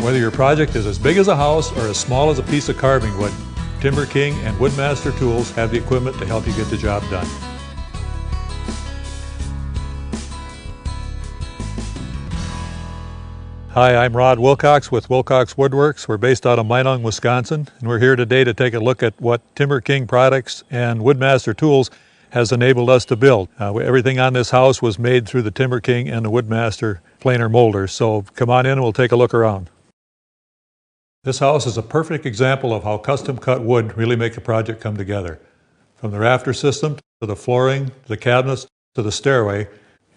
Whether your project is as big as a house or as small as a piece of carving wood, TimberKing and Woodmaster Tools have the equipment to help you get the job done. Hi, I'm Rod Wilcox with Wilcox Woodworks. We're based out of Minong, Wisconsin, and we're here today to take a look at what TimberKing products and Woodmaster Tools has enabled us to build. Everything on this house was made through the TimberKing and the Woodmaster planer molders, so come on in and we'll take a look around. This house is a perfect example of how custom cut wood really make a project come together. From the rafter system to the flooring, to the cabinets, to the stairway,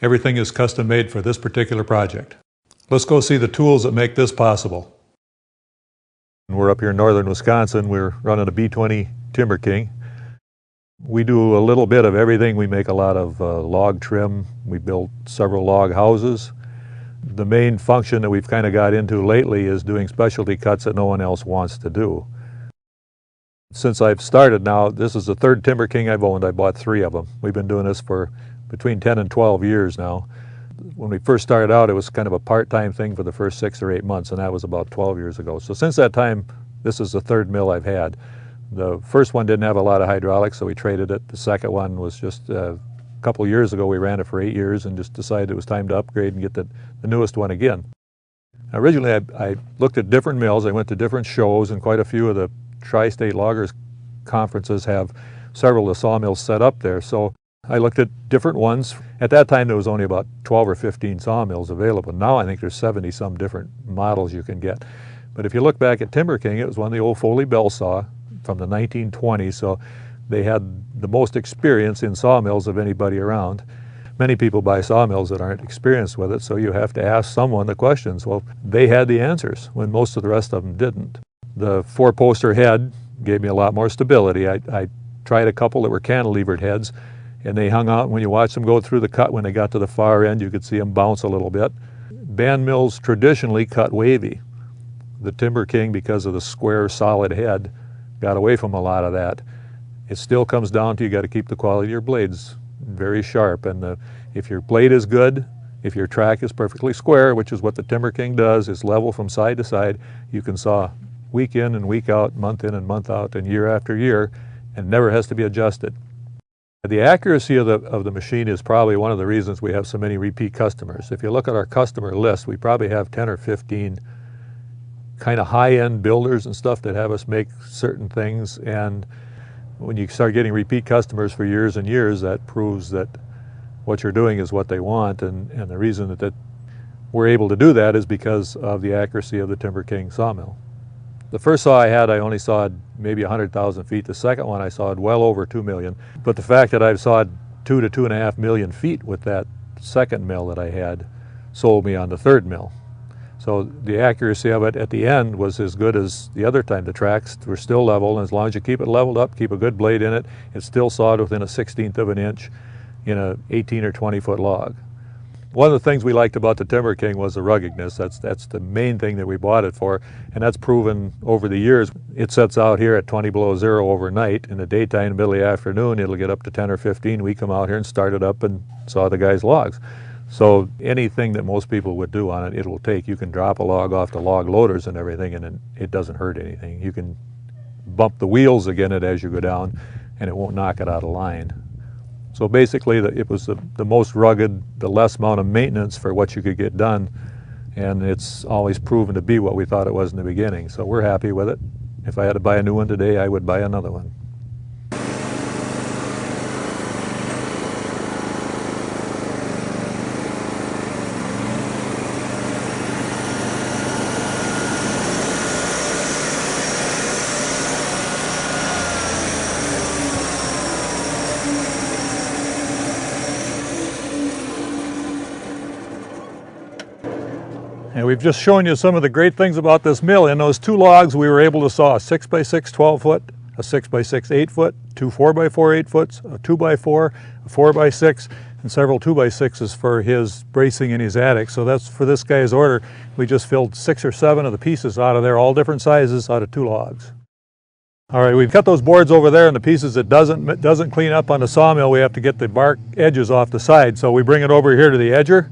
everything is custom made for this particular project. Let's go see the tools that make this possible. We're up here in northern Wisconsin. We're running a B-20 TimberKing. We do a little bit of everything. We make a lot of log trim. We built several log houses. The main function that we've kind of got into lately is doing specialty cuts that no one else wants to do. Since I've started now, this is the third TimberKing I've owned. I bought 3 of them. We've been doing this for between 10 and 12 years now. When we first started out, it was kind of a part-time thing for the first 6 or 8 months, and that was about 12 years ago. So since that time, this is the 3rd mill I've had. The first one didn't have a lot of hydraulics, so we traded it. The second one was just a couple years ago. We ran it for 8 years and just decided it was time to upgrade and get the newest one again. Originally, I looked at different mills. I went to different shows, and quite a few of the tri-state loggers conferences have several of the sawmills set up there. So I looked at different ones. At that time, there was only about 12 or 15 sawmills available. Now I think there's 70-some different models you can get. But if you look back at TimberKing, it was one of the old Foley bell saw from the 1920s, so they had the most experience in sawmills of anybody around. Many people buy sawmills that aren't experienced with it, so you have to ask someone the questions. Well, they had the answers when most of the rest of them didn't. The 4-poster head gave me a lot more stability. I tried a couple that were cantilevered heads, and they hung out. When you watch them go through the cut, when they got to the far end, you could see them bounce a little bit. Band mills traditionally cut wavy. The TimberKing, because of the square, solid head, got away from a lot of that. It still comes down to you got to keep the quality of your blades very sharp. And if your blade is good, if your track is perfectly square, which is what the TimberKing does, is level from side to side, you can saw week in and week out, month in and month out, and year after year, and never has to be adjusted. The accuracy of the machine is probably one of the reasons we have so many repeat customers. If you look at our customer list, we probably have 10 or 15 kind of high-end builders and stuff that have us make certain things, and when you start getting repeat customers for years and years, that proves that what you're doing is what they want, and the reason that we're able to do that is because of the accuracy of the TimberKing sawmill. The first saw I had, I only sawed maybe 100,000 feet. The second one I sawed well over 2 million. But the fact that I've sawed 2 to 2.5 million feet with that second mill that I had sold me on the 3rd mill. So the accuracy of it at the end was as good as the other time. The tracks were still level, and as long as you keep it leveled up, keep a good blade in it, it's still sawed within a 1/16 of an inch in a 18 or 20 foot log. One of the things we liked about the TimberKing was the ruggedness. That's the main thing that we bought it for, and that's proven over the years. It sets out here at 20 below zero overnight. In the daytime, in the middle of the afternoon, it'll get up to 10 or 15. We come out here and start it up and saw the guys' logs. So anything that most people would do on it, it will take. You can drop a log off the log loaders and everything, and it doesn't hurt anything. You can bump the wheels again as you go down, and it won't knock it out of line. So basically, it was the most rugged, the less amount of maintenance for what you could get done, and it's always proven to be what we thought it was in the beginning. So we're happy with it. If I had to buy a new one today, I would buy another one. And we've just shown you some of the great things about this mill. In those 2 logs, we were able to saw a 6x6 12 foot, a 6x6 8 foot, 2 4x4 8 foots, a 2x4, a 4x6, and several 2x6s for his bracing in his attic. So that's for this guy's order. We just filled 6 or 7 of the pieces out of there, all different sizes, out of 2 logs. All right, we've cut those boards over there, and the pieces that doesn't clean up on the sawmill, we have to get the bark edges off the side. So we bring it over here to the edger,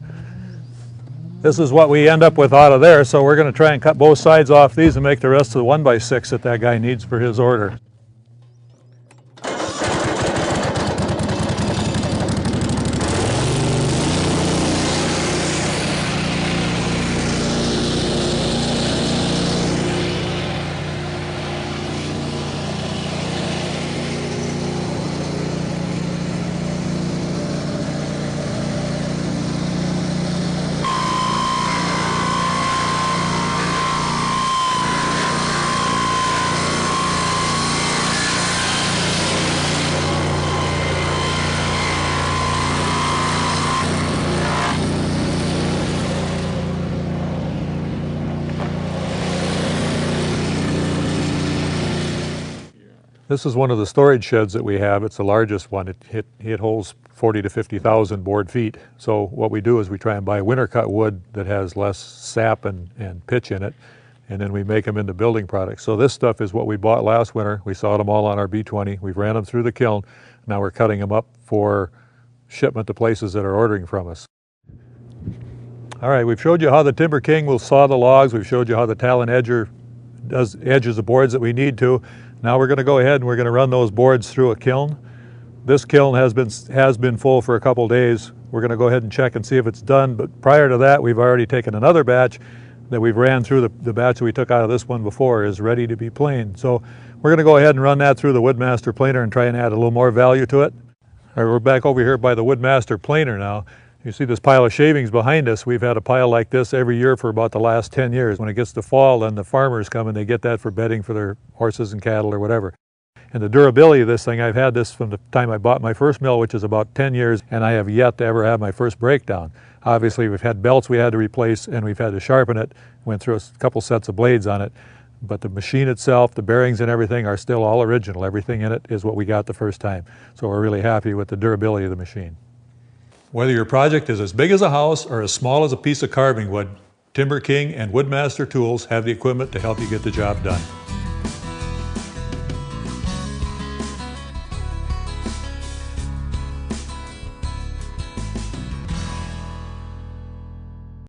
This is what we end up with out of there, so we're going to try and cut both sides off these and make the rest of the 1x6 that that guy needs for his order. This is one of the storage sheds that we have. It's the largest one. It holds 40 to 50,000 board feet. So what we do is we try and buy winter cut wood that has less sap and pitch in it, and then we make them into building products. So this stuff is what we bought last winter. We sawed them all on our B-20. We've ran them through the kiln. Now we're cutting them up for shipment to places that are ordering from us. All right, we've showed you how the TimberKing will saw the logs. We've showed you how the Talon edger edges the boards that we need to. Now we're going to go ahead and we're going to run those boards through a kiln. This kiln has been full for a couple days. We're going to go ahead and check and see if it's done, but prior to that we've already taken another batch that we've ran through. The batch that we took out of this one before is ready to be planed. So we're going to go ahead and run that through the Woodmaster planer and try and add a little more value to it. All right, we're back over here by the Woodmaster planer now. You see this pile of shavings behind us. We've had a pile like this every year for about the last 10 years. When it gets to fall, then the farmers come and they get that for bedding for their horses and cattle or whatever. And the durability of this thing, I've had this from the time I bought my first mill, which is about 10 years, and I have yet to ever have my first breakdown. Obviously, we've had belts we had to replace, and we've had to sharpen it. Went through a couple sets of blades on it. But the machine itself, the bearings and everything are still all original. Everything in it is what we got the first time. So we're really happy with the durability of the machine. Whether your project is as big as a house or as small as a piece of carving wood, TimberKing and Woodmaster Tools have the equipment to help you get the job done.